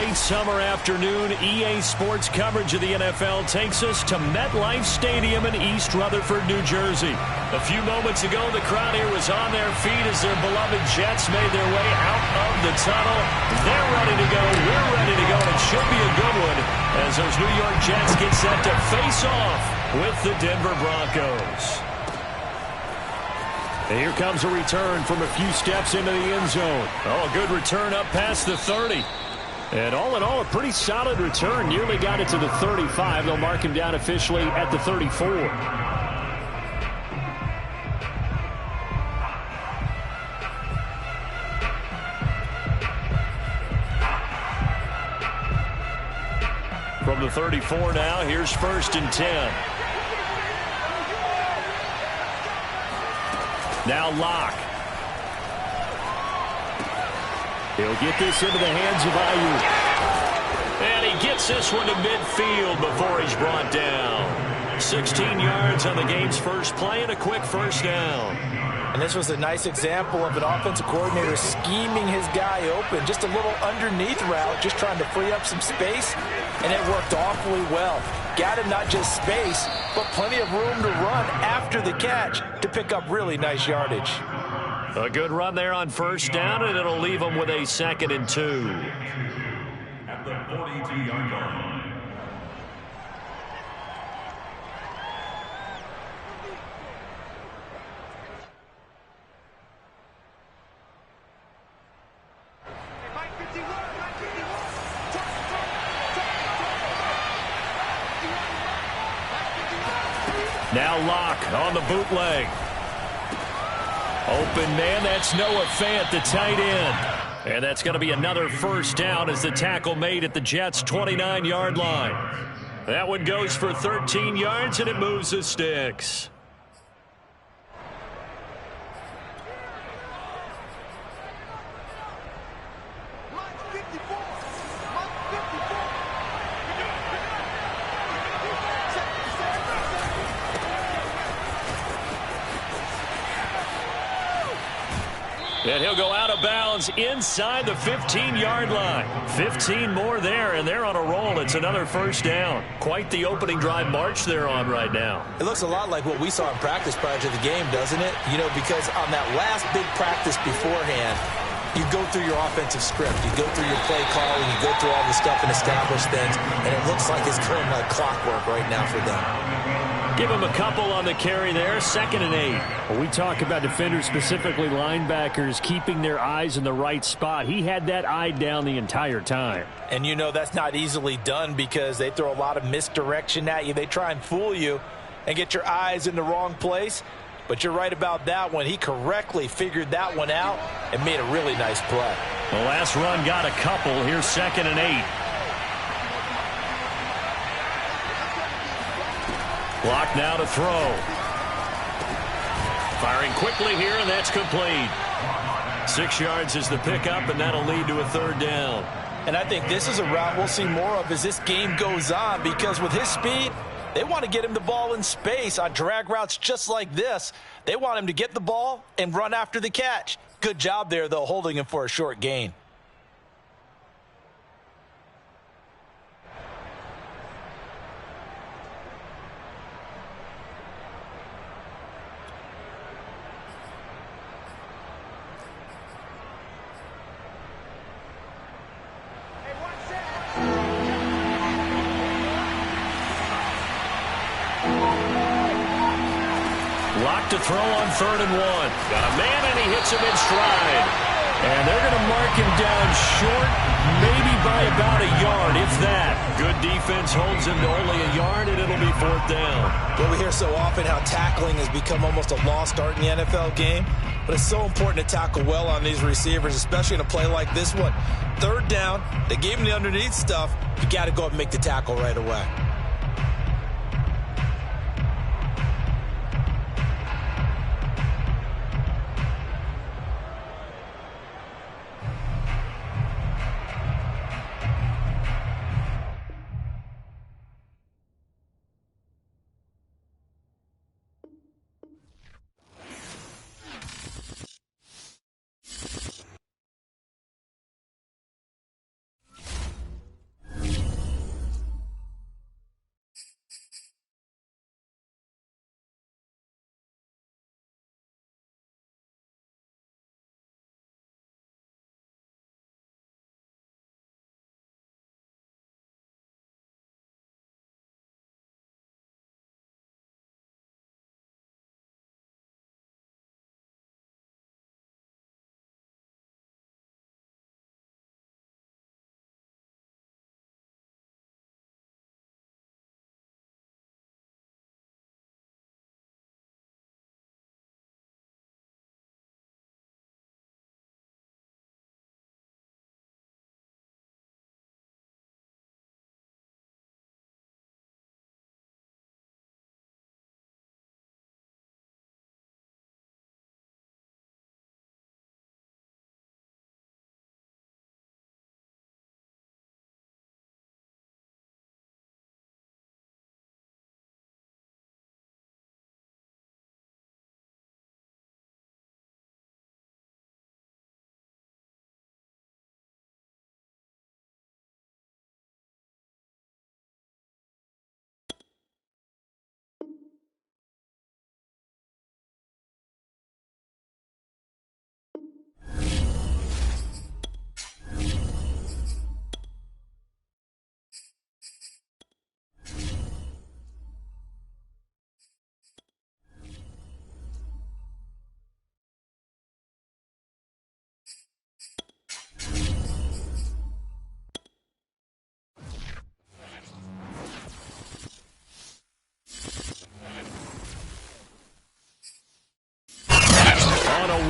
late summer afternoon, EA Sports coverage of the NFL takes us to MetLife Stadium in East Rutherford, New Jersey. A few moments ago, the crowd here was on their feet as their beloved Jets made their way out of the tunnel. They're ready to go. We're ready to go. It should be a good one as those New York Jets get set to face off with the Denver Broncos. And here comes a return from a few steps into the end zone. Oh, a good return up past the 30. And all in all, a pretty solid return. Nearly got it to the 35. They'll mark him down officially at the 34. From the 34 now, here's 1st and 10. Now Locke. He'll get this into the hands of Ayuk. And he gets this one to midfield before he's brought down. 16 yards on the game's first play and a quick first down. And this was a nice example of an offensive coordinator scheming his guy open. Just a little underneath route, just trying to free up some space, and it worked awfully well. Got him not just space, but plenty of room to run after the catch to pick up really nice yardage. A good run there on first down, and it'll leave him with a 2nd and 2. At the 42-yard line. Now Locke on the bootleg. Open man, that's Noah Fant, the tight end. And that's going to be another first down as the tackle made at the Jets' 29-yard line. That one goes for 13 yards, and it moves the sticks. And he'll go out of bounds inside the 15-yard line. 15 more there, and they're on a roll. It's another first down. Quite the opening drive march they're on right now. It looks a lot like what we saw in practice prior to the game, doesn't it? You know, because on that last big practice beforehand, you go through your offensive script. You go through your play calling. You go through all the stuff and establish things, and it looks like it's going like clockwork right now for them. Give him a couple on the carry there. 2nd and 8. Well, we talk about defenders, specifically linebackers, keeping their eyes in the right spot. He had that eye down the entire time. And you know that's not easily done because they throw a lot of misdirection at you. They try and fool you and get your eyes in the wrong place. But you're right about that one. He correctly figured that one out and made a really nice play. The last run got a couple. Here's 2nd and 8. Clock now to throw. Firing quickly here, and that's complete. 6 yards is the pickup, and that'll lead to a 3rd down. And I think this is a route we'll see more of as this game goes on, because with his speed, they want to get him the ball in space on drag routes just like this. They want him to get the ball and run after the catch. Good job there, though, holding him for a short gain. Locked to throw on 3rd and 1. Got a man, and he hits him in stride. And they're going to mark him down short, maybe by about a yard, if that. Good defense holds him to only a yard, and it'll be 4th down. Well, we hear so often how tackling has become almost a lost art in the NFL game. But it's so important to tackle well on these receivers, especially in a play like this one. 3rd down, they gave him the underneath stuff. You got to go up and make the tackle right away.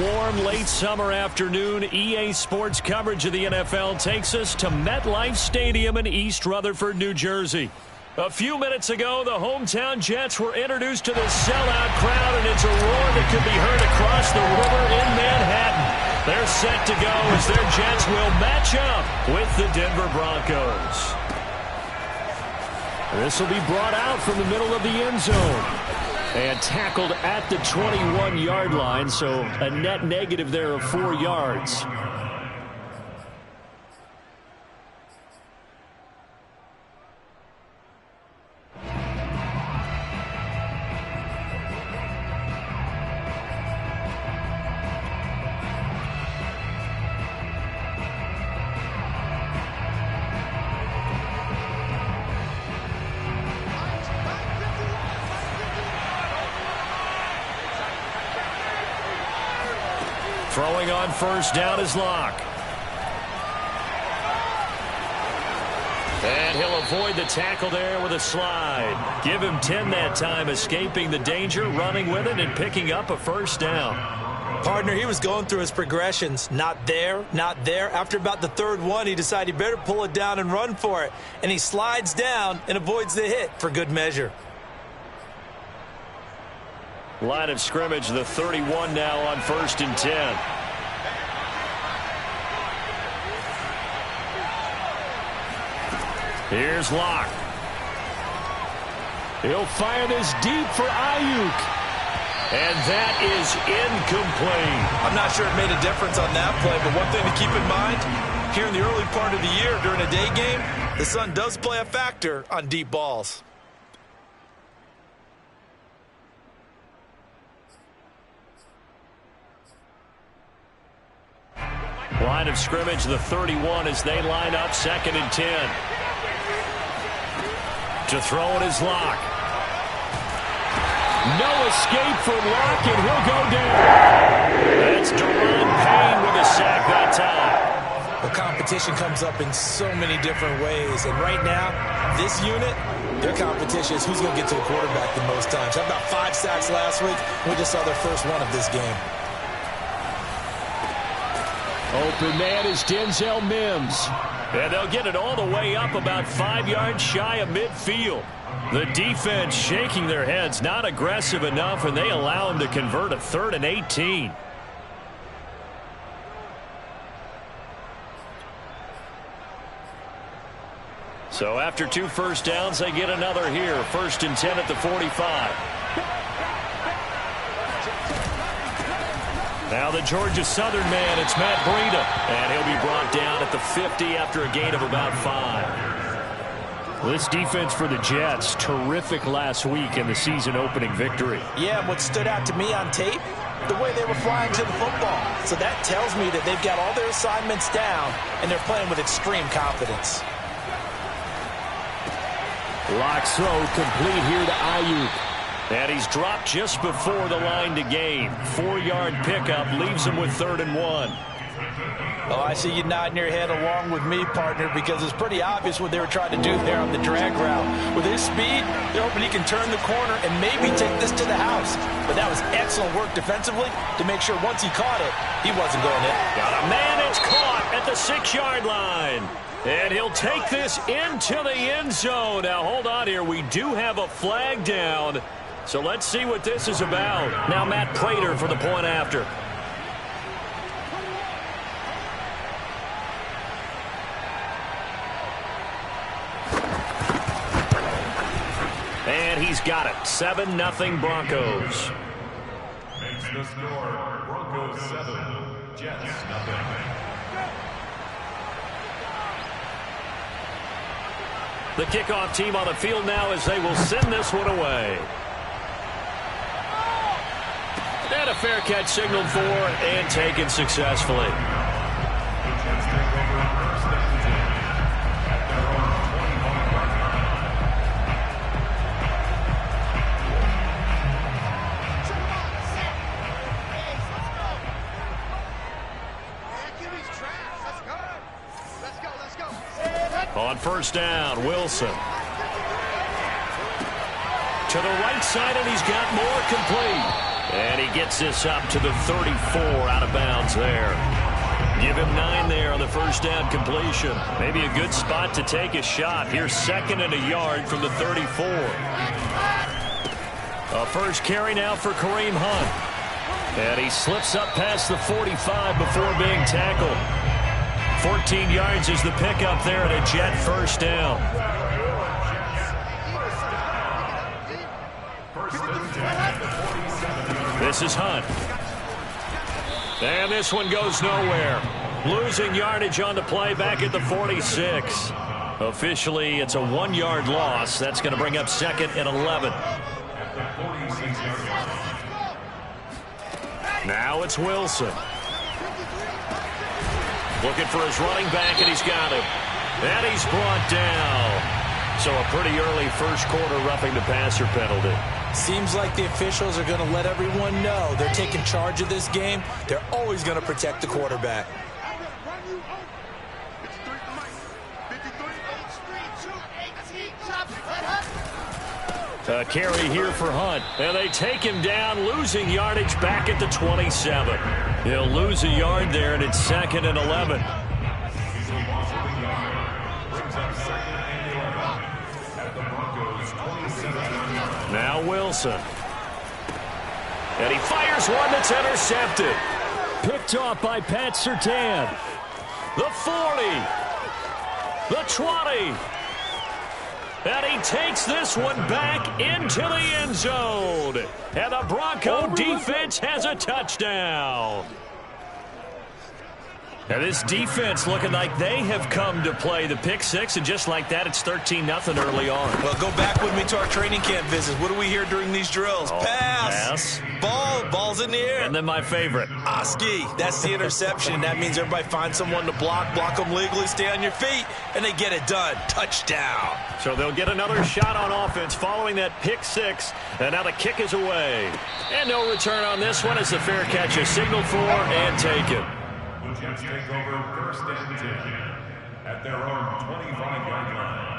warm, late summer afternoon, EA Sports coverage of the NFL takes us to MetLife Stadium in East Rutherford, New Jersey. A few minutes ago, the hometown Jets were introduced to this sellout crowd, and it's a roar that could be heard across the river in Manhattan. They're set to go as their Jets will match up with the Denver Broncos. This will be brought out from the middle of the end zone. And tackled at the 21-yard line, so a net negative there of 4 yards. Throwing on first down is Locke. And he'll avoid the tackle there with a slide. Give him 10 that time, escaping the danger, running with it, and picking up a first down. Partner, he was going through his progressions. Not there, not there. After about the third one, he decided he better pull it down and run for it. And he slides down and avoids the hit for good measure. Line of scrimmage, the 31 now on 1st and 10. Here's Locke. He'll fire this deep for Ayuk. And that is incomplete. I'm not sure it made a difference on that play, but one thing to keep in mind, here in the early part of the year during a day game, the sun does play a factor on deep balls. Line of scrimmage, the 31 as they line up 2nd and 10. To throw it is Locke. No escape from Locke, and he'll go down. That's Deron Payne with a sack that time. The competition comes up in so many different ways, and right now, this unit, their competition is who's going to get to the quarterback the most times. Had about 5 sacks last week. We just saw their first one of this game. Open man is Denzel Mims. And they'll get it all the way up about 5 yards shy of midfield. The defense shaking their heads, not aggressive enough, and they allow him to convert a 3rd and 18. So after 2 first downs, they get another here. 1st and 10 at the 45. Now the Georgia Southern man, it's Matt Breida. And he'll be brought down at the 50 after a gain of about 5. This defense for the Jets, terrific last week in the season-opening victory. Yeah, what stood out to me on tape, the way they were flying to the football. So that tells me that they've got all their assignments down, and they're playing with extreme confidence. Locke's throw complete here to Ayuk. And he's dropped just before the line to gain. 4-yard pickup leaves him with 3rd and 1. Oh, I see you nodding your head along with me, partner, because it's pretty obvious what they were trying to do there on the drag route. With his speed, they're hoping he can turn the corner and maybe take this to the house. But that was excellent work defensively to make sure once he caught it, he wasn't going in. Got a man, it's caught at the 6-yard line. And he'll take this into the end zone. Now, hold on here. We do have a flag down. So let's see what this is about. Now Matt Prater for the point after. And he's got it. 7-0 Broncos. Makes the score Broncos 7, Jets nothing. The kickoff team on the field now as they will send this one away. And a fair catch signaled for and taken successfully. On first down, Wilson. To the right side, and he's got more complete. And he gets this up to the 34, out of bounds there. Give him 9 there on the first down completion. Maybe a good spot to take a shot. Here's 2nd and a yard from the 34. A first carry now for Kareem Hunt. And he slips up past the 45 before being tackled. 14 yards is the pickup there at a Jet first down. This is Hunt. And this one goes nowhere. Losing yardage on the play back at the 46. Officially, it's a 1-yard loss. That's going to bring up 2nd and 11. Now it's Wilson. Looking for his running back, and he's got him. And he's brought down. So a pretty early first quarter roughing the passer penalty. Seems like the officials are going to let everyone know they're taking charge of this game. They're always going to protect the quarterback. A carry here for Hunt. And they take him down, losing yardage back at the 27. He'll lose a yard there, and it's 2nd and 11. Now Wilson. And he fires one that's intercepted. Picked off by Pat Surtain. The 40. The 20. And he takes this one back into the end zone. And the Bronco defense has a touchdown. And this defense looking like they have come to play the pick six, and just like that, it's 13-0 early on. Well, go back with me to our training camp visits. What do we hear during these drills? Pass. Ball's in the air. And then my favorite. Oski. That's the interception. That means everybody finds someone to block them legally, stay on your feet, and they get it done. Touchdown. So they'll get another shot on offense following that pick six, and now the kick is away. And no return on this one as the fair catch is signaled for and taken. The Jets take over 1st and 10 at their own 25-yard line.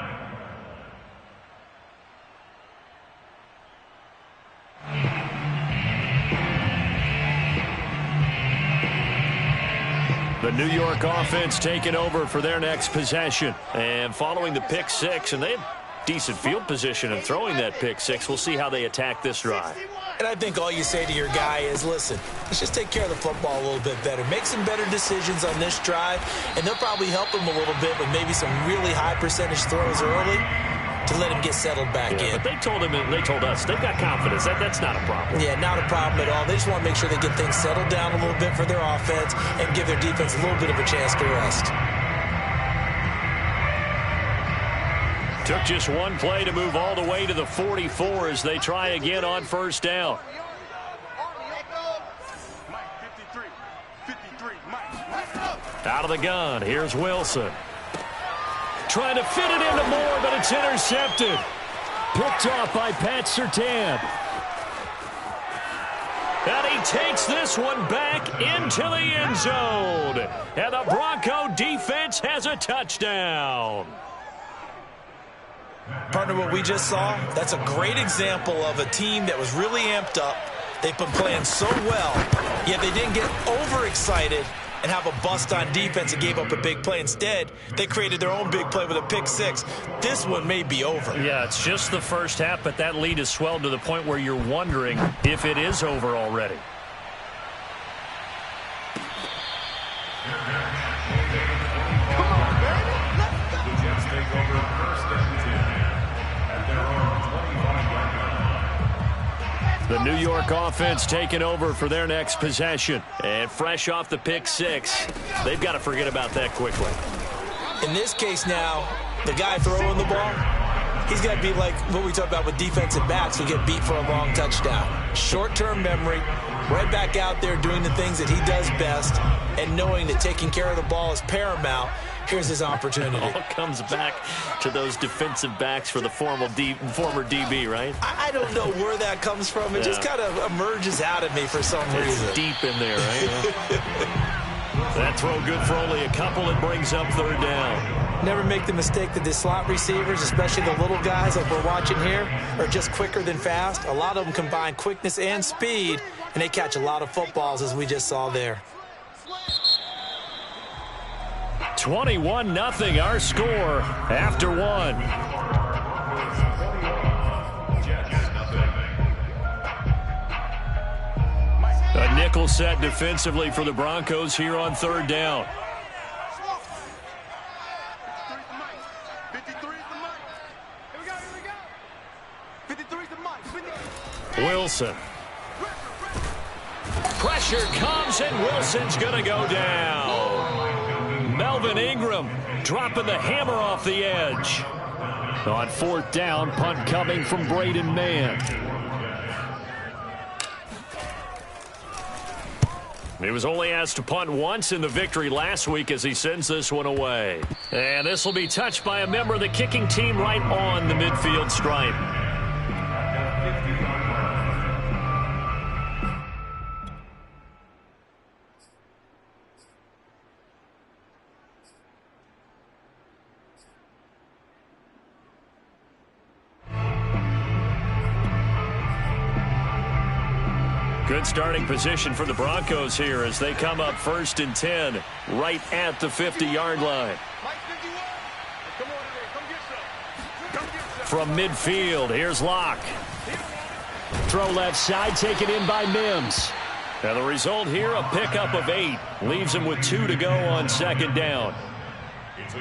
The New York offense taking over for their next possession. And following the pick six, and they have decent field position and throwing that pick six. We'll see how they attack this drive. And I think all you say to your guy is, listen, let's just take care of the football a little bit better. Make some better decisions on this drive, and they'll probably help him a little bit with maybe some really high percentage throws early to let him get settled back in. But they told him, and they told us, they've got confidence. That's not a problem. Yeah, not a problem at all. They just want to make sure they get things settled down a little bit for their offense and give their defense a little bit of a chance to rest. Took just one play to move all the way to the 44 as they try again on first down. Out of the gun, here's Wilson. Trying to fit it into Moore, but it's intercepted. Picked off by Pat Surtain. And he takes this one back into the end zone. And the Bronco defense has a touchdown. Partner, what we just saw, that's a great example of a team that was really amped up. They've been playing so well, yet they didn't get overexcited and have a bust on defense and gave up a big play. Instead, they created their own big play with a pick six. This one may be over. Yeah, it's just the first half, but that lead has swelled to the point where you're wondering if it is over already. The New York offense taking over for their next possession. And fresh off the pick six, they've got to forget about that quickly. In this case now, the guy throwing the ball, he's got to be like what we talk about with defensive backs who get beat for a long touchdown. Short-term memory, right back out there doing the things that he does best, and knowing that taking care of the ball is paramount. Here's his opportunity. It all comes back to those defensive backs for the former DB, right? I don't know where that comes from. It just kind of emerges out of me for some reason. It's deep in there, right? That throw good for only a couple. It brings up third down. Never make the mistake that the slot receivers, especially the little guys like we're watching here, are just quicker than fast. A lot of them combine quickness and speed, and they catch a lot of footballs, as we just saw there. 21-0 our score after one. A nickel set defensively for the Broncos here on third down. Wilson. Pressure comes, and Wilson's going to go down. Melvin Ingram dropping the hammer off the edge. On fourth down, punt coming from Braden Mann. He was only asked to punt once in the victory last week as he sends this one away. And this will be touched by a member of the kicking team right on the midfield stripe. Good starting position for the Broncos here as they come up 1st and 10 right at the 50-yard line. From midfield, here's Locke. Throw left side, taken in by Mims. Now the result here, a pickup of 8. Leaves him with 2 to go on 2nd down.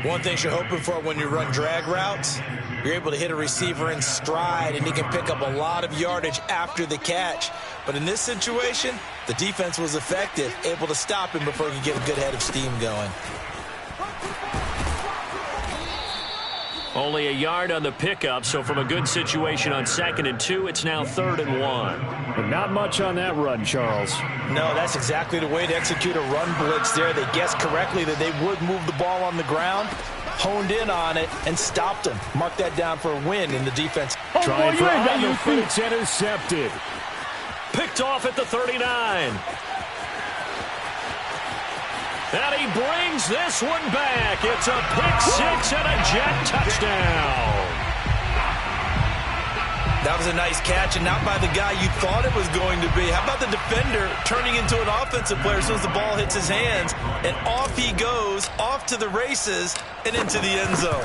One thing you're hoping for when you run drag routes, you're able to hit a receiver in stride, and he can pick up a lot of yardage after the catch. But in this situation, the defense was effective, able to stop him before he could get a good head of steam going. Only a yard on the pickup, so from a good situation on 2nd and 2, it's now 3rd and 1. But not much on that run, Charles. No, that's exactly the way to execute a run blitz there. They guessed correctly that they would move the ball on the ground, honed in on it, and stopped them. Mark that down for a win in the defense. Trying for Ayuk, but it's intercepted. Picked off at the 39. And he brings this one back. It's a pick 6 and a jet touchdown. That was a nice catch, and not by the guy you thought it was going to be. How about the defender turning into an offensive player as soon as the ball hits his hands, and off he goes, off to the races, and into the end zone.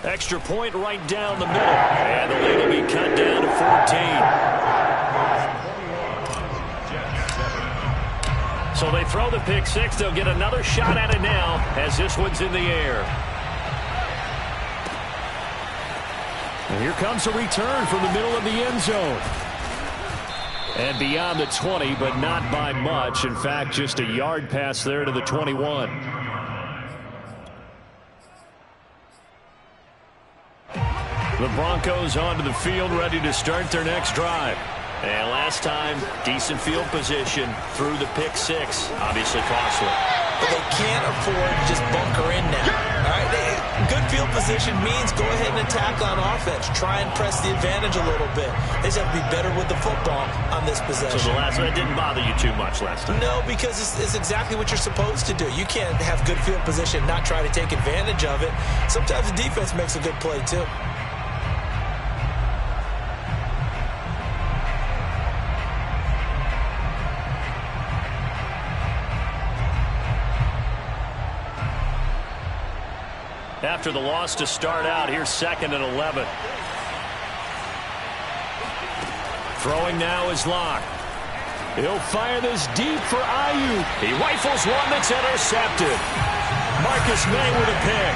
Extra point right down the middle, and the lead will be cut down to 14. So they throw the pick 6. They'll get another shot at it now as this one's in the air. And here comes a return from the middle of the end zone. And beyond the 20, but not by much. In fact, just a yard pass there to the 21. The Broncos onto the field, ready to start their next drive. And last time, decent field position through the pick 6. Obviously costly. But they can't afford to just bunker in now. All right, good field position means go ahead and attack on offense. Try and press the advantage a little bit. They just have to be better with the football on this possession. So the last one didn't bother you too much last time? No, because it's exactly what you're supposed to do. You can't have good field position and not try to take advantage of it. Sometimes the defense makes a good play, too. After the loss to start out, here's 2nd and 11. Throwing now is Locke. He'll fire this deep for Ayuk. He rifles one that's intercepted. Marcus May with a pick.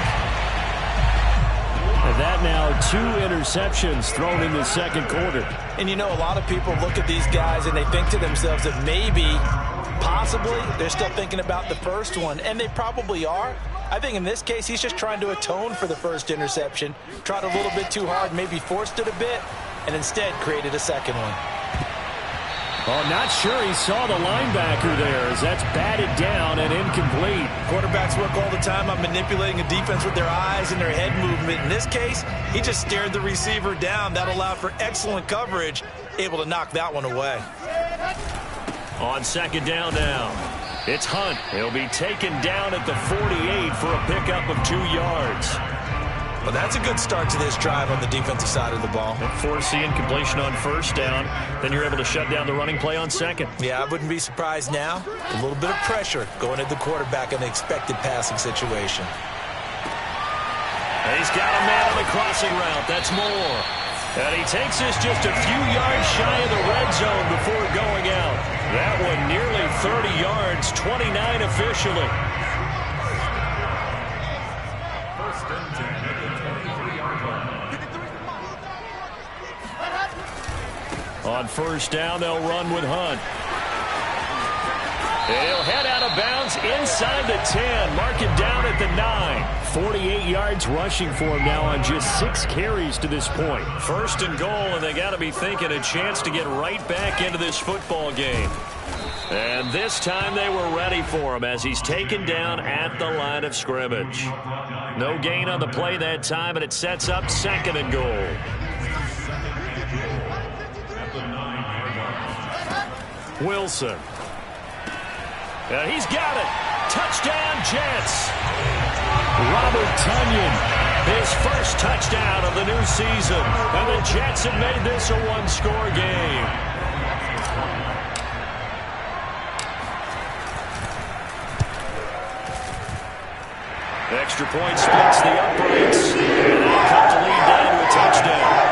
And that now 2 interceptions thrown in the 2nd quarter. And you know, a lot of people look at these guys and they think to themselves that maybe, possibly, they're still thinking about the first one. And they probably are. I think in this case, he's just trying to atone for the first interception. Tried a little bit too hard, maybe forced it a bit, and instead created a second one. Oh, not sure he saw the linebacker there as that's batted down and incomplete. Quarterbacks work all the time on manipulating a defense with their eyes and their head movement. In this case, he just stared the receiver down. That allowed for excellent coverage, able to knock that one away. On 2nd down now. It's Hunt. He'll be taken down at the 48 for a pickup of 2 yards. Well, that's a good start to this drive on the defensive side of the ball. Force the incompletion on first down. Then you're able to shut down the running play on second. Yeah, I wouldn't be surprised now. A little bit of pressure going at the quarterback in the expected passing situation. And he's got a man on the crossing route. That's Moore. And he takes this just a few yards shy of the red zone before going out. That one nearly 30 yards, 29 officially. First and 10 at the 23-yard line. On first down, they'll run with Hunt. He'll head out of bounds inside the 10. Mark it down at the 9. 48 yards rushing for him now on just 6 carries to this point. First and goal, and they got to be thinking a chance to get right back into this football game. And this time they were ready for him as he's taken down at the line of scrimmage. No gain on the play that time, and it sets up second and goal. Wilson. He's got it. Touchdown, Jets. Robert Tonyan, his first touchdown of the new season. And the Jets have made this a one-score game. Extra point splits the uprights. And they'll cut the lead down to a touchdown.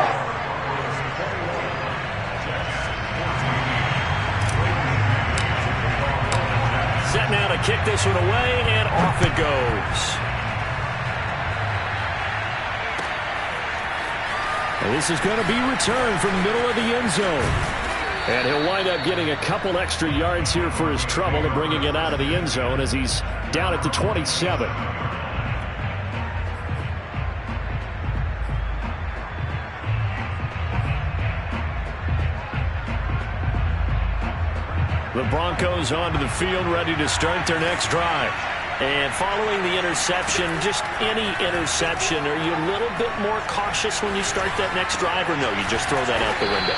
Set now to kick this one away, and off it goes. And this is going to be returned from the middle of the end zone. And he'll wind up getting a couple extra yards here for his trouble and bringing it out of the end zone as he's down at the 27. The Broncos onto the field, ready to start their next drive. And following the interception, just any interception, are you a little bit more cautious when you start that next drive, or no, you just throw that out the window?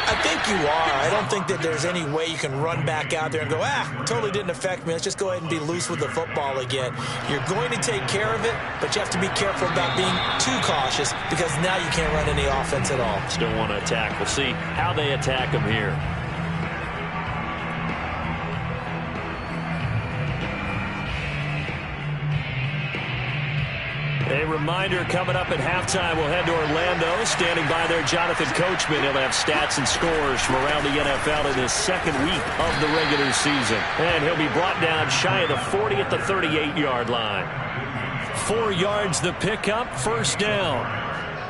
I think you are. I don't think that there's any way you can run back out there and go, totally didn't affect me. Let's just go ahead and be loose with the football again. You're going to take care of it, but you have to be careful about being too cautious because now you can't run any offense at all. Still want to attack. We'll see how they attack them here. A reminder, coming up at halftime, we'll head to Orlando. Standing by there, Jonathan Coachman. He'll have stats and scores from around the NFL in his second week of the regular season. And he'll be brought down shy of the 40 at the 38-yard line. 4 yards the pickup, first down.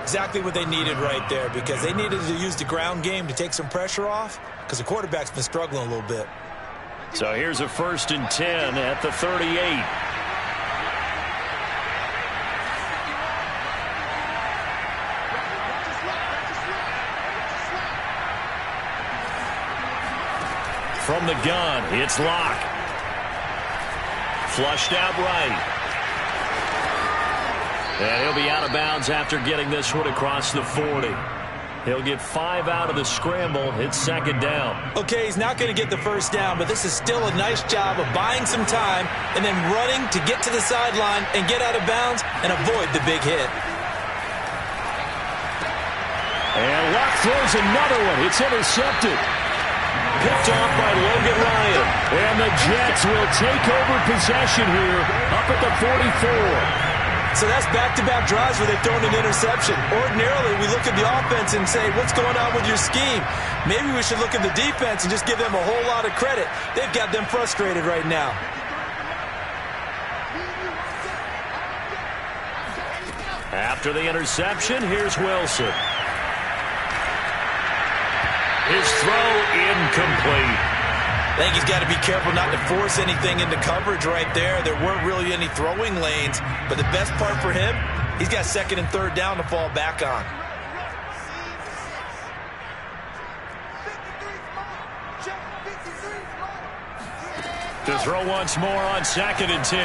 Exactly what they needed right there because they needed to use the ground game to take some pressure off because the quarterback's been struggling a little bit. So here's a first and 10 at the 38. From the gun, it's Locke. Flushed out right. And he'll be out of bounds after getting this one across the 40. He'll get 5 out of the scramble. It's second down. Okay, he's not going to get the first down, but this is still a nice job of buying some time and then running to get to the sideline and get out of bounds and avoid the big hit. And Locke throws another one. It's intercepted. Picked off by Logan Ryan. And the Jets will take over possession here up at the 44. So that's back-to-back drives where they've thrown an interception. Ordinarily, we look at the offense and say, what's going on with your scheme? Maybe we should look at the defense and just give them a whole lot of credit. They've got them frustrated right now. After the interception, here's Wilson. His throw incomplete. I think he's got to be careful not to force anything into coverage right there. There weren't really any throwing lanes, but the best part for him, he's got second and third down to fall back on. To throw once more on second and 10.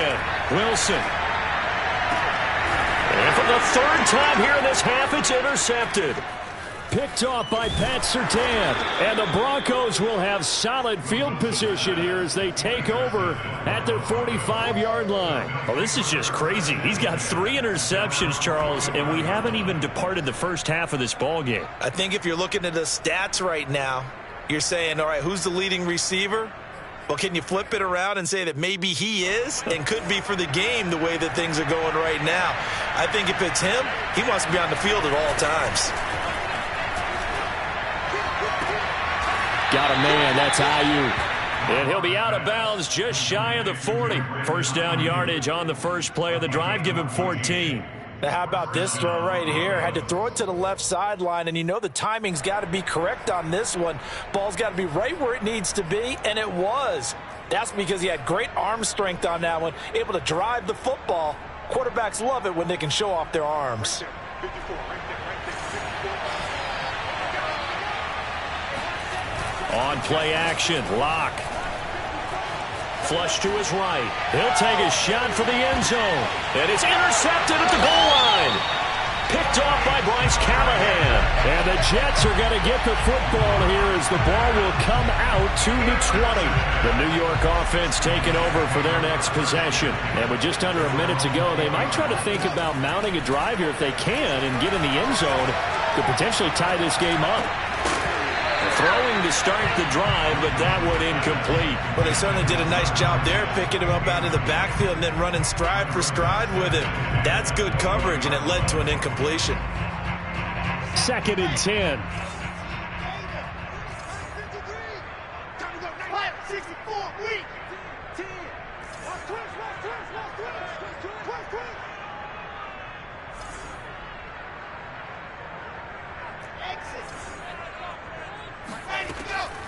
Wilson. And for the third time here in this half, it's intercepted. picked off by Pat Surtain. And the Broncos will have solid field position here as they take over at their 45-yard line. Well, this is just crazy. He's got 3 interceptions, Charles, and we haven't even departed the first half of this ball game. I think if you're looking at the stats right now, you're saying, all right, who's the leading receiver? Well, can you flip it around and say that maybe he is and could be for the game the way that things are going right now? I think if it's him, he wants to be on the field at all times. Got a man, that's Ayuk. And he'll be out of bounds just shy of the 40. First down yardage on the first play of the drive. Give him 14. Now, how about this throw right here? Had to throw it to the left sideline, and you know the timing's got to be correct on this one. Ball's got to be right where it needs to be, and it was. That's because he had great arm strength on that one, able to drive the football. Quarterbacks love it when they can show off their arms. On play action, Locke. Flush to his right. He'll take a shot for the end zone. And it's intercepted at the goal line. Picked off by Bryce Callahan. And the Jets are going to get the football here as the ball will come out to the 20. The New York offense taking over for their next possession. And with just under a minute to go, they might try to think about mounting a drive here if they can and get in the end zone to potentially tie this game up. Throwing to start the drive, but that one incomplete. Well, they certainly did a nice job there, picking him up out of the backfield and then running stride for stride with him. That's good coverage, and it led to an incompletion. 2nd and 10.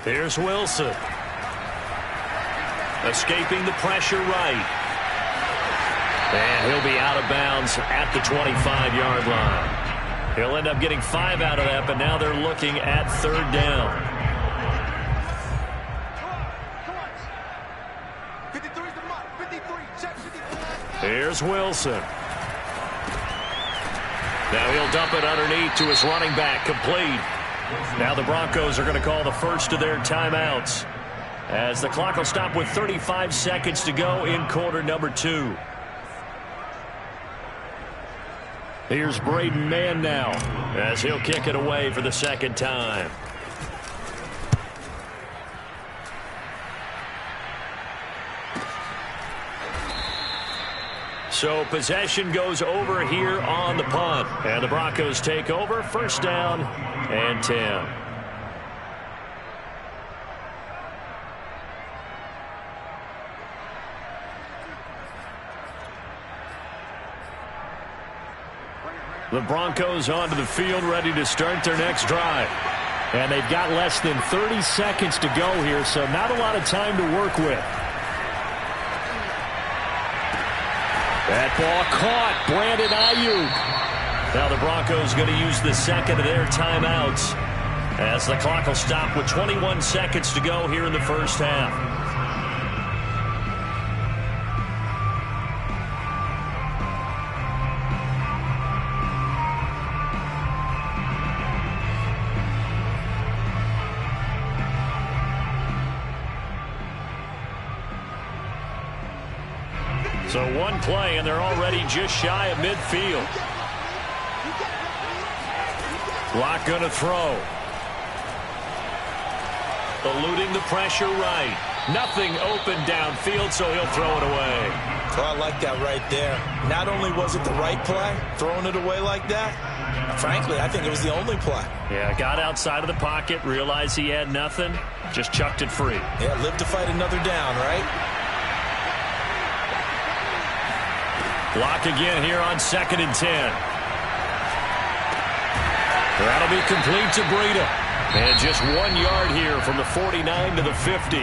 Here's Wilson. Escaping the pressure right. And he'll be out of bounds at the 25-yard line. He'll end up getting 5 out of that, but now they're looking at 3rd down. Here's Wilson. Now he'll dump it underneath to his running back, complete. Now the Broncos are going to call the first of their timeouts as the clock will stop with 35 seconds to go in quarter number 2. Here's Braden Mann now as he'll kick it away for the 2nd time. So possession goes over here on the punt. And the Broncos take over. 1st down and 10. The Broncos onto the field ready to start their next drive. And they've got less than 30 seconds to go here, so not a lot of time to work with. That ball caught. Brandon Ayuk. Now the Broncos going to use the 2nd of their timeouts as the clock will stop with 21 seconds to go here in the first half. So one play, and they're already just shy of midfield. Locke going to throw. Eluding the pressure right. Nothing open downfield, so he'll throw it away. Well, I like that right there. Not only was it the right play, throwing it away like that, frankly, I think it was the only play. Yeah, got outside of the pocket, realized he had nothing, just chucked it free. Yeah, live to fight another down, right? Locke again here on 2nd and 10. That'll be complete to Breida. And just 1 yard here from the 49 to the 50.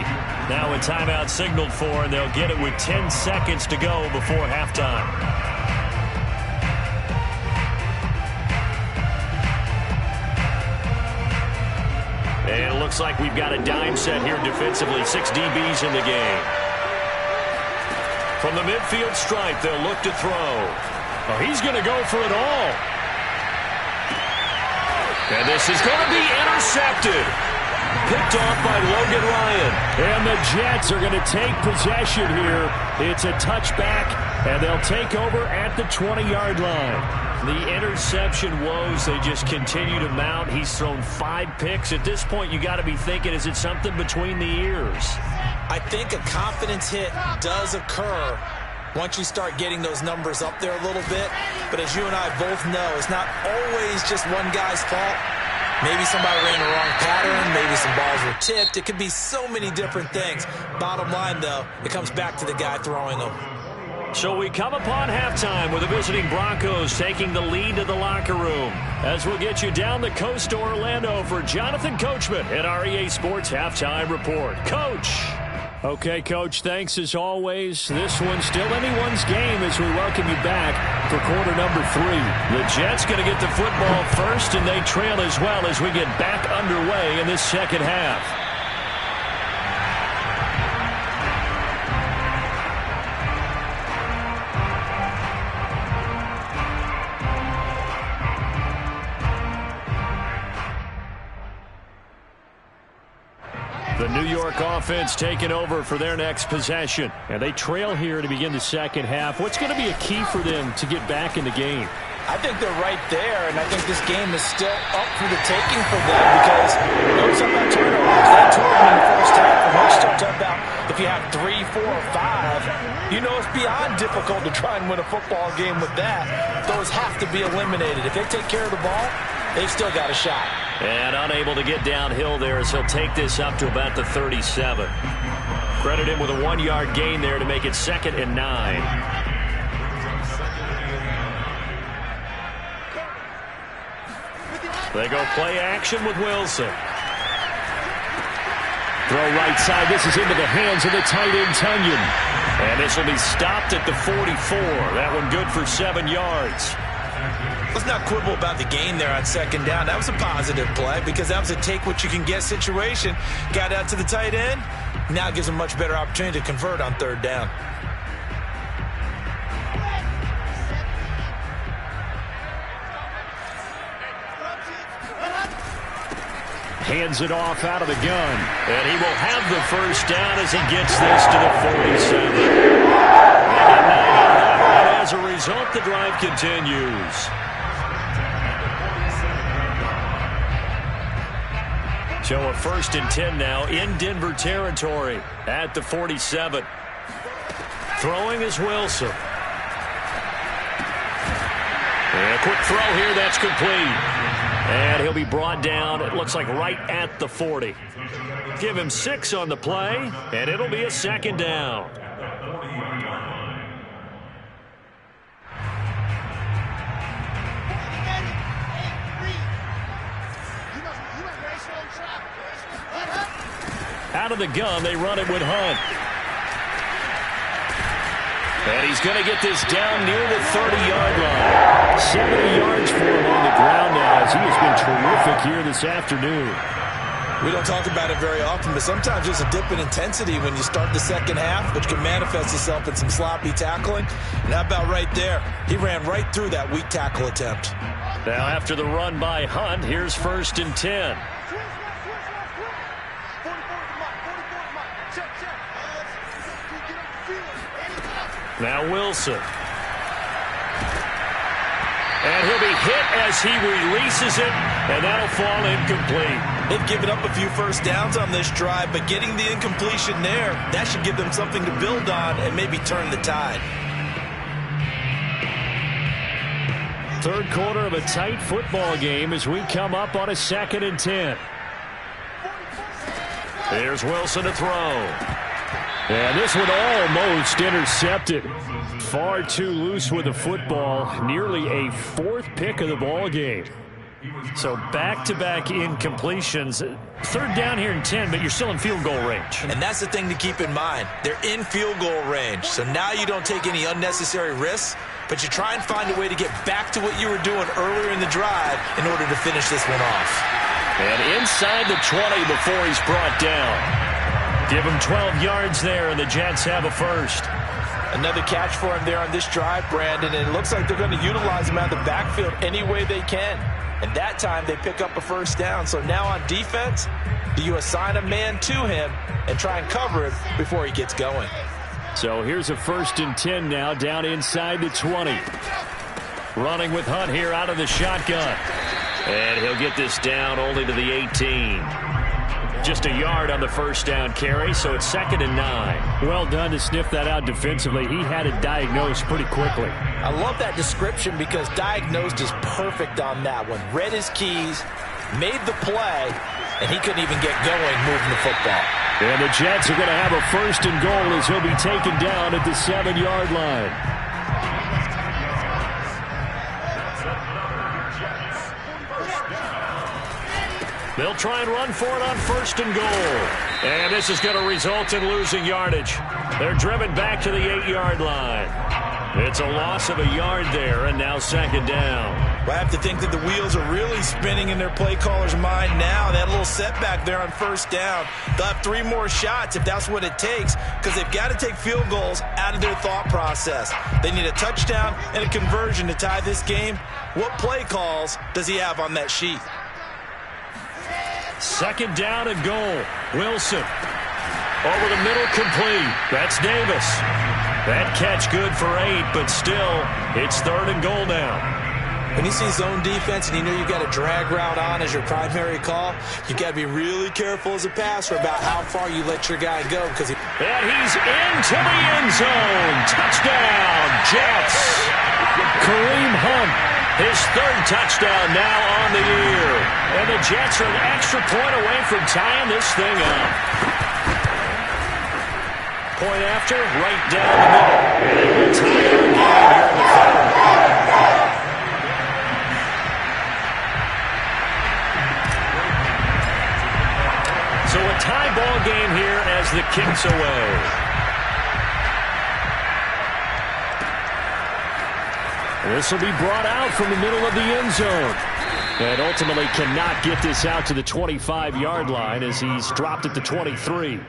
Now a timeout signaled for, and they'll get it with 10 seconds to go before halftime. And it looks like we've got a dime set here defensively. 6 DBs in the game. From the midfield stripe, they'll look to throw. Oh, he's going to go for it all. And this is going to be intercepted. Picked off by Logan Ryan. And the Jets are going to take possession here. It's a touchback, and they'll take over at the 20-yard line. The interception woes, they just continue to mount. He's thrown 5 picks. At this point, you got to be thinking, is it something between the ears? I think a confidence hit does occur once you start getting those numbers up there a little bit. But as you and I both know, it's not always just one guy's fault. Maybe somebody ran the wrong pattern. Maybe some balls were tipped. It could be so many different things. Bottom line, though, it comes back to the guy throwing them. So we come upon halftime with the visiting Broncos taking the lead to the locker room. As we'll get you down the coast to Orlando for Jonathan Coachman at our EA Sports Halftime Report. Coach. Okay, Coach, thanks as always. This one's still anyone's game as we welcome you back for quarter number 3. The Jets going to get the football first, and they trail as well as we get back underway in this second half. The New York offense taking over for their next possession. And they trail here to begin the second half. What's going to be a key for them to get back in the game? I think they're right there, and I think this game is still up for the taking for them because notice about turnovers. They took them in the first half, and we start talking about if you have 3, 4, or 5, you know it's beyond difficult to try and win a football game with that. Those have to be eliminated. If they take care of the ball, they've still got a shot. And unable to get downhill there as he'll take this up to about the 37. Credit him with a 1-yard gain there to make it 2nd and 9. They go play action with Wilson. Throw right side. This is into the hands of the tight end, Tunyon. And this will be stopped at the 44. That one good for 7 yards. Let's not quibble about the gain there on 2nd down. That was a positive play because that was a take-what-you-can-get situation. Got out to the tight end. Now gives him a much better opportunity to convert on 3rd down. Hands it off out of the gun. And he will have the first down as he gets this to the 47. And as a result, the drive continues. So a 1st and 10 now in Denver territory at the 47. Throwing is Wilson. And a quick throw here, that's complete. And he'll be brought down, it looks like right at the 40. Give him 6 on the play, and it'll be a 2nd down. Out of the gun, they run it with Hunt. And he's going to get this down near the 30-yard line. 70 yards for him on the ground now as he has been terrific here this afternoon. We don't talk about it very often, but sometimes there's a dip in intensity when you start the second half, which can manifest itself in some sloppy tackling. And how about right there? He ran right through that weak tackle attempt. Now after the run by Hunt, here's 1st and 10. Now Wilson. And he'll be hit as he releases it, and that'll fall incomplete. They've given up a few first downs on this drive, but getting the incompletion there, that should give them something to build on and maybe turn the tide. 3rd quarter of a tight football game as we come up on a 2nd and 10. Here's Wilson to throw. And this one almost intercepted. Far too loose with the football. Nearly a 4th pick of the ball game. So back-to-back incompletions. 3rd down here and 10, but you're still in field goal range. And that's the thing to keep in mind. They're in field goal range. So now you don't take any unnecessary risks, but you try and find a way to get back to what you were doing earlier in the drive in order to finish this one off. And inside the 20 before he's brought down. Give him 12 yards there, and the Jets have a 1st. Another catch for him there on this drive, Brandon, and it looks like they're going to utilize him out of the backfield any way they can. And that time they pick up a first down. So now on defense, do you assign a man to him and try and cover him before he gets going? So here's a 1st and 10 now, down inside the 20. Running with Hunt here out of the shotgun. And he'll get this down only to the 18. Just a yard on the first down carry, so it's 2nd and 9. Well done to sniff that out defensively. He had it diagnosed pretty quickly. I love that description because diagnosed is perfect on that one. Read his keys, made the play, and he couldn't even get going moving the football. And the Jets are going to have a 1st and goal as he'll be taken down at the 7-yard line. They'll try and run for it on 1st and goal. And this is going to result in losing yardage. They're driven back to the 8-yard line. It's a loss of a yard there, and now 2nd down. I have to think that the wheels are really spinning in their play caller's mind now. That little setback there on 1st down. They'll have 3 more shots if that's what it takes, because they've got to take field goals out of their thought process. They need a touchdown and a conversion to tie this game. What play calls does he have on that sheet? 2nd down and goal. Wilson. Over the middle, complete. That's Davis. That catch good for 8, but still, it's 3rd and goal now. When you see zone defense and you know you've got a drag route on as your primary call, you've got to be really careful as a passer about how far you let your guy go. And he's into the end zone. Touchdown, Jets. Kareem Hunt, his 3rd touchdown now on the year. And the Jets are an extra point away from tying this thing up. Point after, right down the middle. And we'll tie it again here in the 3rd. So a tie ball game here as the kick's away. This will be brought out from the middle of the end zone. And ultimately cannot get this out to the 25-yard line as he's dropped at the 23.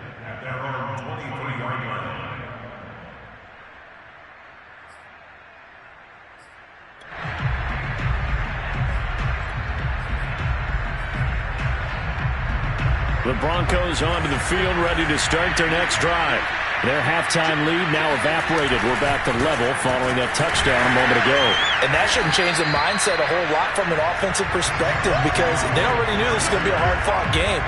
The Broncos onto the field, ready to start their next drive. Their halftime lead now evaporated. We're back to level following that touchdown a moment ago. And that shouldn't change the mindset a whole lot from an offensive perspective because they already knew this was going to be a hard-fought game.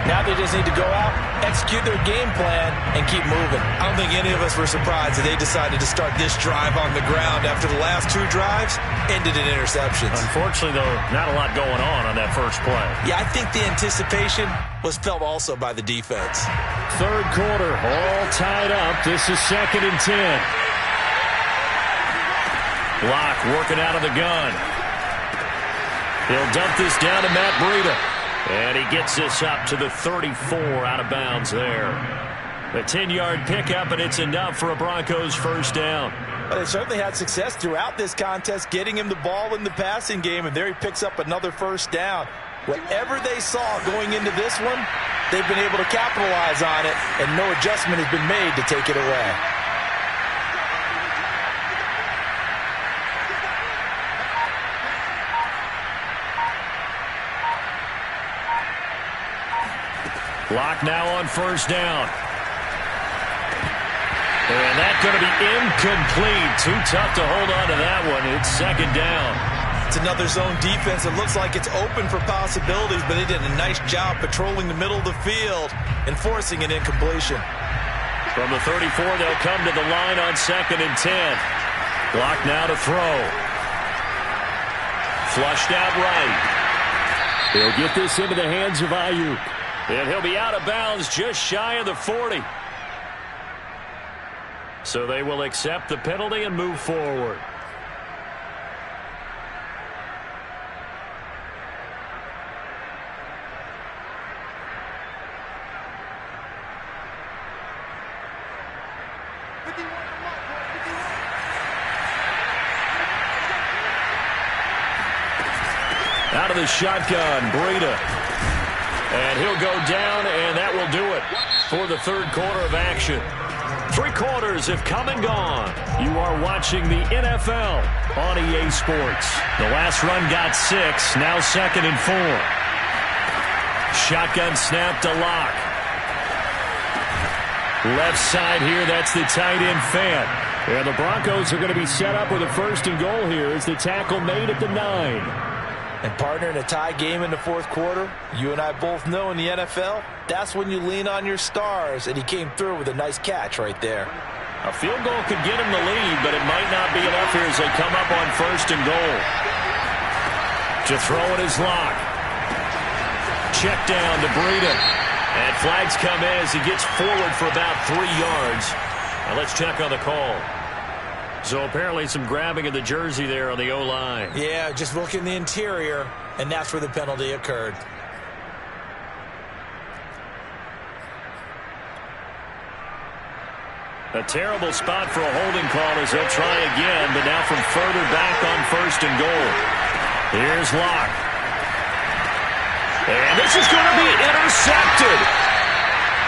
Now they just need to go out, execute their game plan, and keep moving. I don't think any of us were surprised that they decided to start this drive on the ground after the last 2 drives ended in interceptions. Unfortunately, though, not a lot going on that first play. Yeah, I think the anticipation was felt also by the defense. 3rd quarter, all tied up. This is 2nd and 10. Locke working out of the gun. He'll dump this down to Matt Breida. And he gets this up to the 34 out of bounds there. A 10-yard pickup, and it's enough for a Broncos 1st down. But they certainly had success throughout this contest, getting him the ball in the passing game, and there he picks up another 1st down. Whatever they saw going into this one, they've been able to capitalize on it, and no adjustment has been made to take it away. Locke now on 1st down. And that's going to be incomplete. Too tough to hold on to that one. It's 2nd down. It's another zone defense. It looks like it's open for possibilities, but they did a nice job patrolling the middle of the field and forcing an incompletion. From the 34, they'll come to the line on 2nd and 10. Locke now to throw. Flushed out right. He'll get this into the hands of Ayuk. And he'll be out of bounds just shy of the 40. So they will accept the penalty and move forward. Out of the shotgun, Breida. And he'll go down, and that will do it for the 3rd quarter of action. 3 quarters have come and gone. You are watching the NFL on EA Sports. The last run got 6, now 2nd and 4. Shotgun snap to Lock. Left side here, that's the tight end Fant. And the Broncos are going to be set up with a 1st and goal here as the tackle made at the 9. And partner, in a tie game in the 4th quarter, you and I both know in the NFL, that's when you lean on your stars, and he came through with a nice catch right there. A field goal could get him the lead, but it might not be enough here as they come up on 1st and goal. To throw it is Lock. Check down to Breida. And flags come in as he gets forward for about 3 yards. Now let's check on the call. So apparently some grabbing of the jersey there on the O-line. Yeah, just look in the interior, and that's where the penalty occurred. A terrible spot for a holding call as he'll try again, but now from further back on 1st and goal. Here's Lock. And this is going to be intercepted.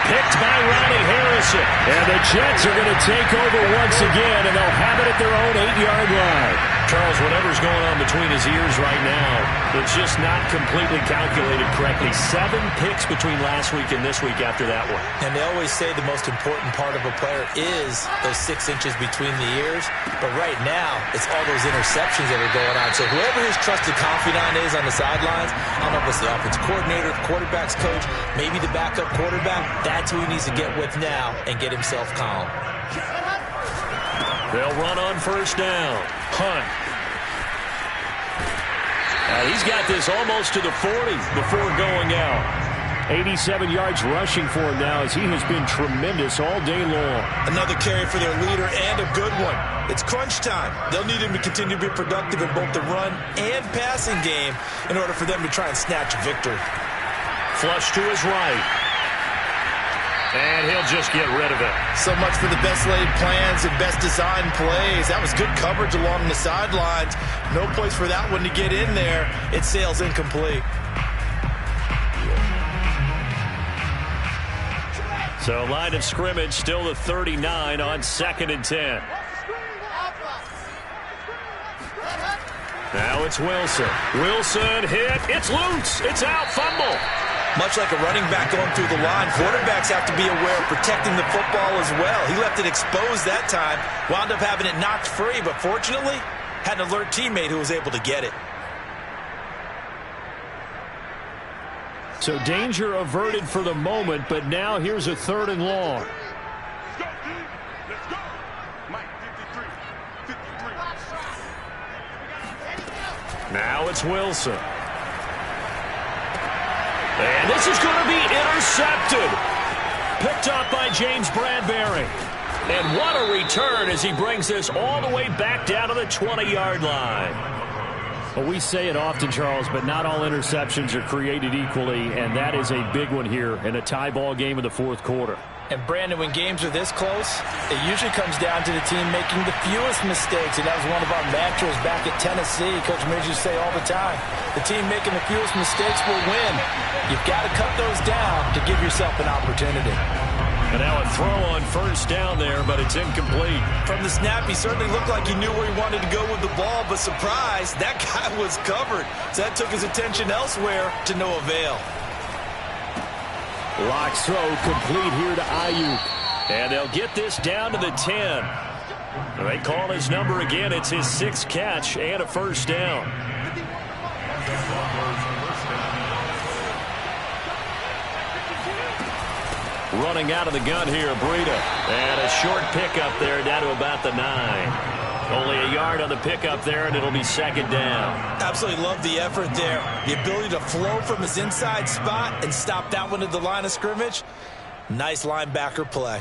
Picked by Ronnie Harrison. And the Jets are going to take over once again, and they'll have it at their own 8-yard line. Charles, whatever's going on between his ears right now, it's just not completely calculated correctly. 7 picks between last week and this week after that one. And they always say the most important part of a player is those 6 inches between the ears. But right now, it's all those interceptions that are going on. So whoever his trusted confidant is on the sidelines, I don't know if it's the offensive coordinator, the quarterback's coach, maybe the backup quarterback, that's who he needs to get with now and get himself calm. They'll run on 1st down. Hunt. He's got this almost to the 40 before going out. 87 yards rushing for him now as he has been tremendous all day long. Another carry for their leader and a good one. It's crunch time. They'll need him to continue to be productive in both the run and passing game in order for them to try and snatch a victory. Flush to his right. And he'll just get rid of it. So much for the best laid plans and best designed plays. That was good coverage along the sidelines. No place for that one to get in there. It sails incomplete. So line of scrimmage still the 39 on 2nd and 10. Now it's Wilson. Wilson hit. It's loose. It's out. Fumble. Much like a running back going through the line, quarterbacks have to be aware of protecting the football as well. He left it exposed that time, wound up having it knocked free, but fortunately, had an alert teammate who was able to get it. So danger averted for the moment, but now here's a 3rd and long. Now it's Wilson. And this is going to be intercepted. Picked up by James Bradbury. And what a return as he brings this all the way back down to the 20-yard line. Well, we say it often, Charles, but not all interceptions are created equally, and that is a big one here in a tie ball game in the 4th quarter. And, Brandon, when games are this close, it usually comes down to the team making the fewest mistakes. And that was one of our mantras back at Tennessee. Coach Midge used to say all the time, the team making the fewest mistakes will win. You've got to cut those down to give yourself an opportunity. And now a throw on 1st down there, but it's incomplete. From the snap, he certainly looked like he knew where he wanted to go with the ball, but surprise, that guy was covered. So that took his attention elsewhere to no avail. Lock's throw complete here to Ayuk. And they'll get this down to the 10. They call his number again. It's his 6th catch and a 1st down. Running out of the gun here, Breida. And a short pickup there down to about the 9. Only a yard on the pickup there, and it'll be 2nd down. Absolutely love the effort there. The ability to flow from his inside spot and stop that one at the line of scrimmage. Nice linebacker play.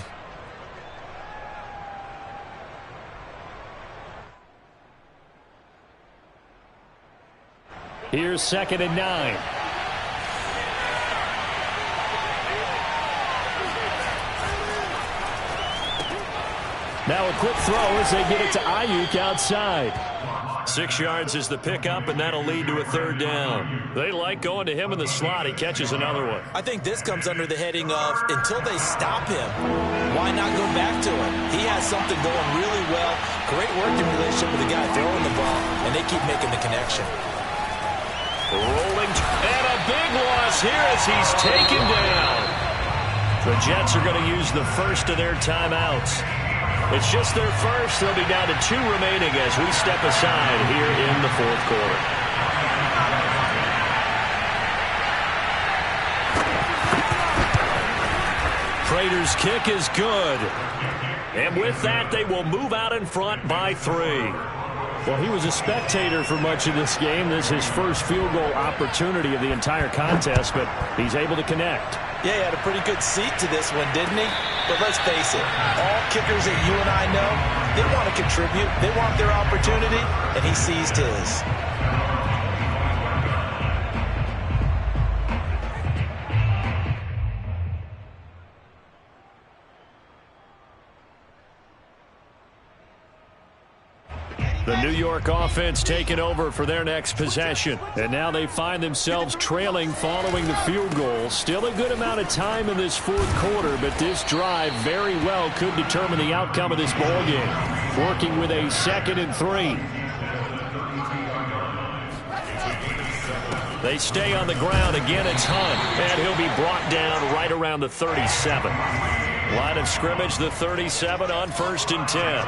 Here's 2nd and 9. Now a quick throw as they get it to Ayuk outside. 6 yards is the pickup, and that'll lead to a 3rd down. They like going to him in the slot. He catches another one. I think this comes under the heading of until they stop him, why not go back to him? He has something going really well. Great working relationship with the guy throwing the ball, and they keep making the connection. Rolling, and a big loss here as he's taken down. The Jets are going to use the first of their timeouts. It's just their first. They'll be down to 2 remaining as we step aside here in the 4th quarter. Prater's kick is good. And with that, they will move out in front by 3. Well, he was a spectator for much of this game. This is his first field goal opportunity of the entire contest, but he's able to connect. Yeah, he had a pretty good seat to this one, didn't he? But let's face it, all kickers that you and I know, they want to contribute. They want their opportunity, and he seized his. The New York offense taking over for their next possession. And now they find themselves trailing following the field goal. Still a good amount of time in this 4th quarter, but this drive very well could determine the outcome of this ball game. Working with a 2nd and 3. They stay on the ground. Again, it's Hunt. And he'll be brought down right around the 37. Line of scrimmage, the 37 on 1st and 10.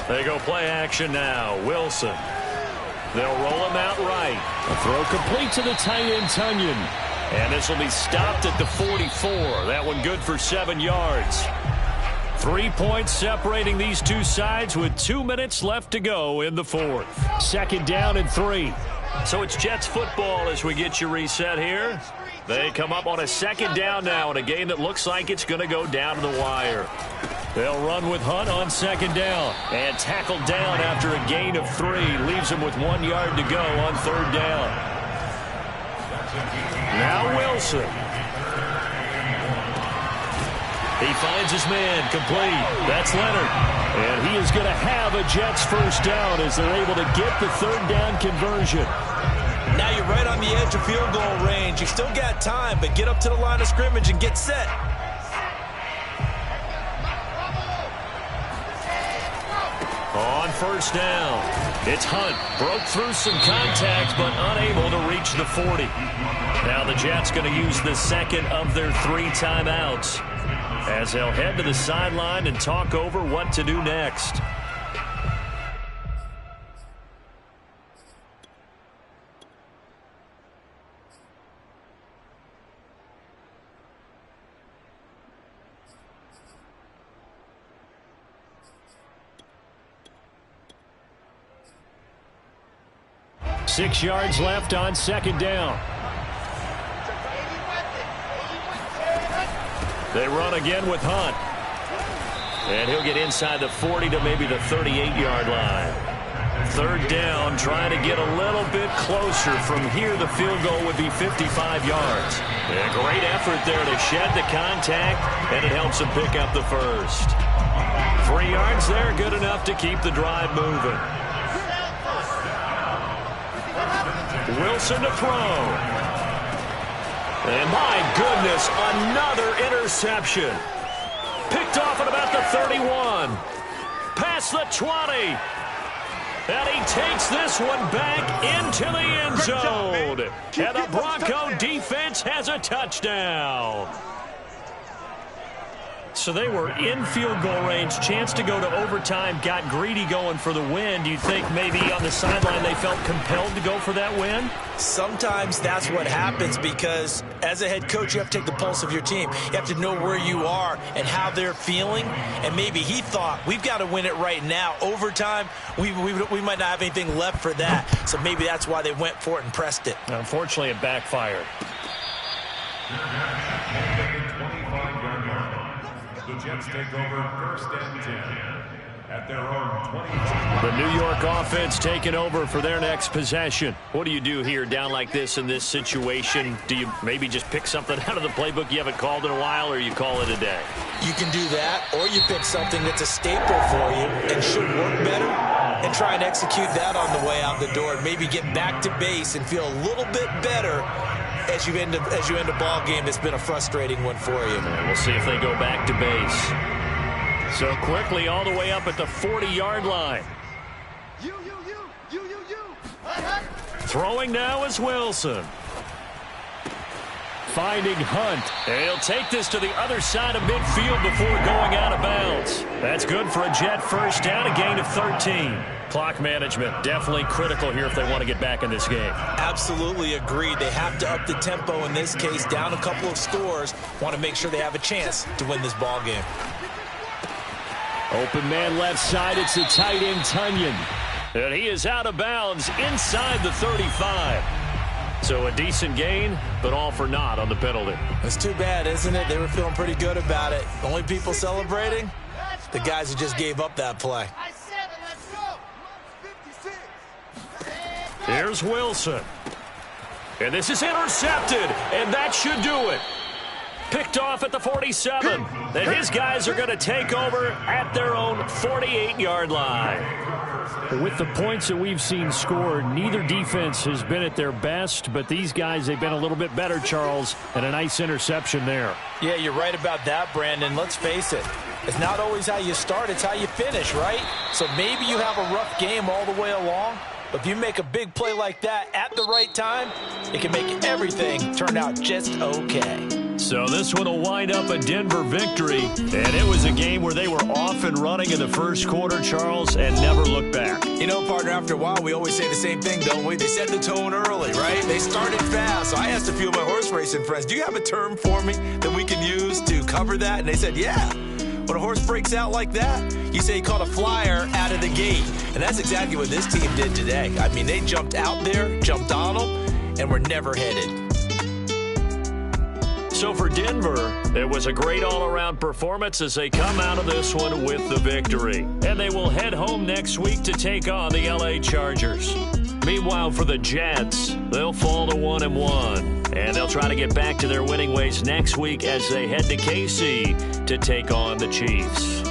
They go play action now. Wilson. They'll roll him out right. A throw complete to the tight end, Tunyon. And this will be stopped at the 44. That one good for 7 yards. 3 points separating these two sides with 2 minutes left to go in the 4th. 2nd down and 3. So it's Jets football as we get you reset here. They come up on a 2nd down now in a game that looks like it's going to go down to the wire. They'll run with Hunt on 2nd down. And tackled down after a gain of 3. Leaves him with 1 yard to go on 3rd down. Now Wilson. He finds his man complete. That's Leonard. And he is going to have a Jets 1st down as they're able to get the 3rd down conversion. Now you're right on the edge of field goal range. You still got time, but get up to the line of scrimmage and get set. On 1st down, it's Hunt. Broke through some contact, but unable to reach the 40. Now the Jets going to use the 2nd of their 3 timeouts as they'll head to the sideline and talk over what to do next. Six yards left on 2nd down. They run again with Hunt. And he'll get inside the 40 to maybe the 38-yard line. 3rd down, trying to get a little bit closer. From here, the field goal would be 55 yards. A great effort there to shed the contact, and it helps him pick up the 1st. 3 yards there, good enough to keep the drive moving. Wilson to throw. And my goodness, another interception. Picked off at about the 31. Past the 20. And he takes this one back into the end zone. And the Bronco defense has a touchdown. So they were in field goal range, chance to go to overtime, got greedy going for the win. Do you think maybe on the sideline they felt compelled to go for that win? Sometimes that's what happens because as a head coach, you have to take the pulse of your team. You have to know where you are and how they're feeling. And maybe he thought, we've got to win it right now. Overtime, we might not have anything left for that. So maybe that's why they went for it and pressed it. Unfortunately, it backfired. The Jets take over 1st and 10 at their own 20. The New York offense taking over for their next possession. What do you do here down like this in this situation? Do you maybe just pick something out of the playbook you haven't called in a while, or you call it a day? You can do that, or you pick something that's a staple for you and should work better. and try and execute that on the way out the door and maybe get back to base and feel a little bit better as you end a ball game that's been a frustrating one for you. And we'll see if they go back to base. So quickly all the way up at the 40-yard line. Throwing now is Wilson. Finding Hunt. And he'll take this to the other side of midfield before going out of bounds. That's good for a Jet first down, a gain of 13. Clock management definitely critical here if they want to get back in this game. Absolutely agreed. They have to up the tempo in this case, down a couple of scores. Want to make sure they have a chance to win this ball game. Open man left side. It's the tight end, Tunyon. And he is out of bounds inside the 35. So a decent gain, but all for naught on the penalty. It's too bad, isn't it? They were feeling pretty good about it. The only people celebrating, the guys who just gave up that play. Here's Wilson. And this is intercepted, and that should do it. Picked off at the 47. And his guys are going to take over at their own 48-yard line. With the points that we've seen scored, neither defense has been at their best, but these guys, they've been a little bit better, Charles, and a nice interception there. Yeah, you're right about that, Brandon. Let's face it. It's not always how you start, it's how you finish, right? So maybe you have a rough game all the way along, but if you make a big play like that at the right time, it can make everything turn out just okay. So this one will wind up a Denver victory, and it was a game where they were off and running in the first quarter, Charles, and never looked back. You know, partner, after a while, we always say the same thing, don't we? They set the tone early, right? They started fast. So I asked a few of my horse racing friends, do you have a term for me that we can use to cover that? And they said, yeah. When a horse breaks out like that, you say he caught a flyer out of the gate. And that's exactly what this team did today. I mean, they jumped out there, jumped on them, and were never headed. So for Denver, it was a great all-around performance as they come out of this one with the victory. And they will head home next week to take on the LA Chargers. Meanwhile, for the Jets, they'll fall to 1-1. And they'll try to get back to their winning ways next week as they head to KC to take on the Chiefs.